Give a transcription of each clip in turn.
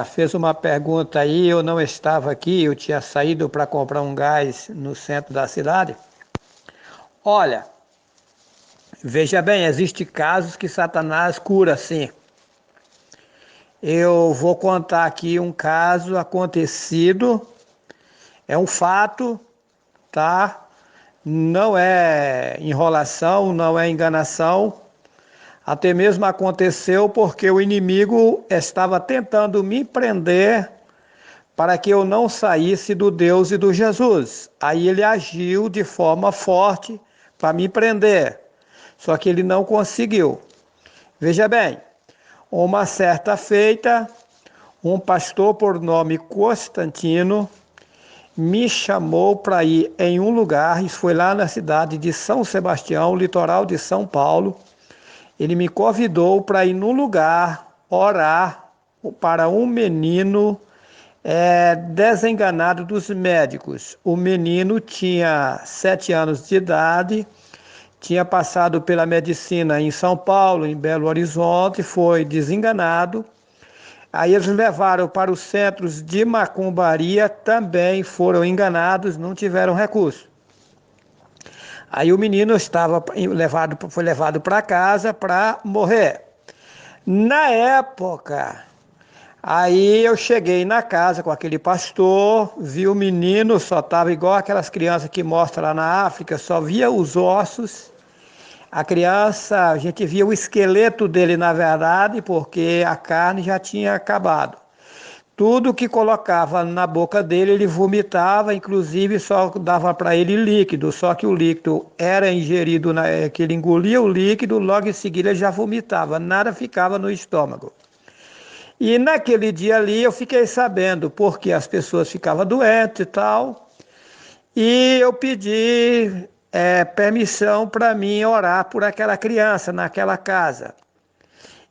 fez uma pergunta aí, eu não estava aqui, eu tinha saído para comprar um gás no centro da cidade. Olha, veja bem, existem casos que Satanás cura sim. Eu vou contar aqui um caso acontecido, é um fato, tá? Não é enrolação, não é enganação. Até mesmo aconteceu porque o inimigo estava tentando me prender para que eu não saísse do Deus e do Jesus. Aí ele agiu de forma forte para me prender, só que ele não conseguiu. Veja bem, uma certa feita, um pastor por nome Constantino me chamou para ir em um lugar, isso foi lá na cidade de São Sebastião, litoral de São Paulo. Ele me convidou para ir num lugar orar para um menino desenganado dos médicos. O menino tinha 7 anos de idade, tinha passado pela medicina em São Paulo, em Belo Horizonte, foi desenganado. Aí eles levaram para os centros de macumbaria, também foram enganados, não tiveram recurso. Aí o menino foi levado para casa para morrer. Na época, aí eu cheguei na casa com aquele pastor, vi o menino, só estava igual aquelas crianças que mostram lá na África, só via os ossos. A criança, a gente via o esqueleto dele na verdade, porque a carne já tinha acabado. Tudo que colocava na boca dele, ele vomitava, inclusive só dava para ele líquido, só que o líquido era ingerido, que ele engolia o líquido, logo em seguida ele já vomitava, nada ficava no estômago. E naquele dia ali eu fiquei sabendo porque as pessoas ficavam doentes e tal, e eu pedi permissão para mim orar por aquela criança naquela casa.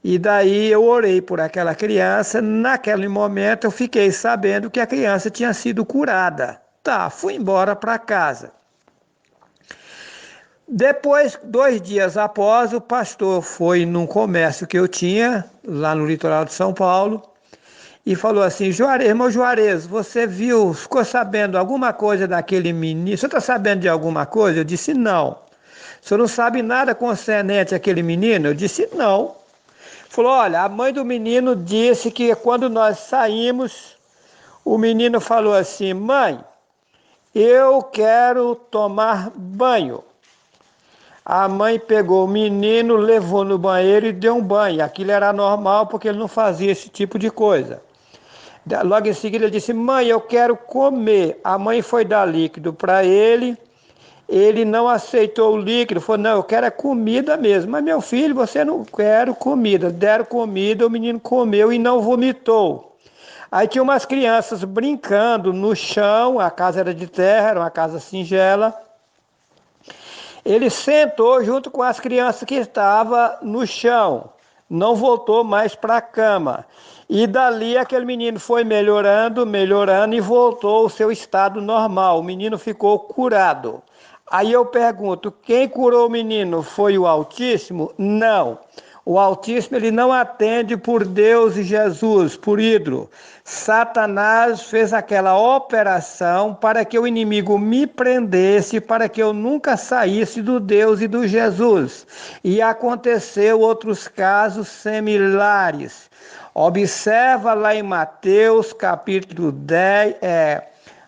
E daí eu orei por aquela criança. Naquele momento eu fiquei sabendo que a criança tinha sido curada. Tá, fui embora para casa. Depois, 2 dias após, o pastor foi num comércio que eu tinha, lá no litoral de São Paulo, e falou assim: Juarez, irmão Juarez, você viu, ficou sabendo alguma coisa daquele menino? Você está sabendo de alguma coisa? Eu disse: não. O senhor não sabe nada concernente àquele menino? Eu disse: não. Falou: olha, a mãe do menino disse que quando nós saímos, o menino falou assim: mãe, eu quero tomar banho. A mãe pegou o menino, levou no banheiro e deu um banho. Aquilo era normal porque ele não fazia esse tipo de coisa. Logo em seguida ele disse: mãe, eu quero comer. A mãe foi dar líquido para ele. Ele não aceitou o líquido, falou: não, eu quero é comida mesmo. Mas meu filho, você não quer comida. Deram comida, o menino comeu e não vomitou. Aí tinha umas crianças brincando no chão, a casa era de terra, era uma casa singela. Ele sentou junto com as crianças que estavam no chão, não voltou mais para a cama. E dali aquele menino foi melhorando, melhorando e voltou ao seu estado normal. O menino ficou curado. Aí eu pergunto: quem curou o menino? Foi o Altíssimo? Não. O Altíssimo ele não atende por Deus e Jesus, por ídolo. Satanás fez aquela operação para que o inimigo me prendesse, para que eu nunca saísse do Deus e do Jesus. E aconteceu outros casos similares. Observa lá em Mateus capítulo 10,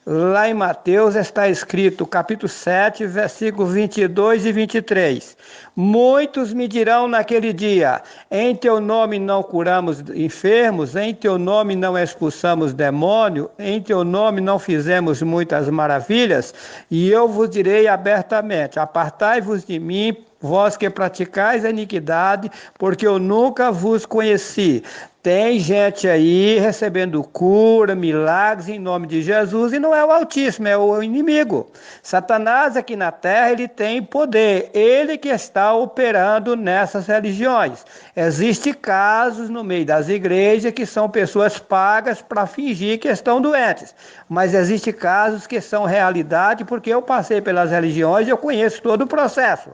lá em Mateus está escrito, capítulo 7, versículos 22 e 23. Muitos me dirão naquele dia: em teu nome não curamos enfermos, em teu nome não expulsamos demônio, em teu nome não fizemos muitas maravilhas. E eu vos direi abertamente: apartai-vos de mim, vós que praticais a iniquidade, porque eu nunca vos conheci. Tem gente aí recebendo cura, milagres em nome de Jesus e não é o Altíssimo, é o inimigo. Satanás aqui na terra, ele tem poder, ele que está operando nessas religiões. Existem casos no meio das igrejas que são pessoas pagas para fingir que estão doentes, mas existem casos que são realidade porque eu passei pelas religiões e eu conheço todo o processo.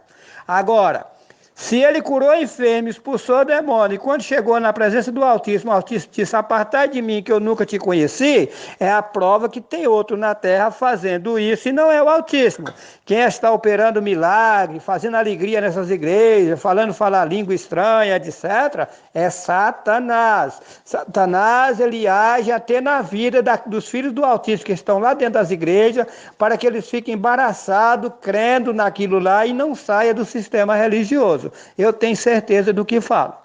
Agora, Se ele curou enfermo, expulsou demônio, e quando chegou na presença do Altíssimo, o Altíssimo disse: apartai de mim que eu nunca te conheci, é a prova que tem outro na terra fazendo isso e não é o Altíssimo. Quem está operando milagre, fazendo alegria nessas igrejas, falando falar língua estranha, etc., é Satanás. Satanás, ele age até na vida dos filhos do Altíssimo que estão lá dentro das igrejas, para que eles fiquem embaraçados, crendo naquilo lá e não saia do sistema religioso. Eu tenho certeza do que falo.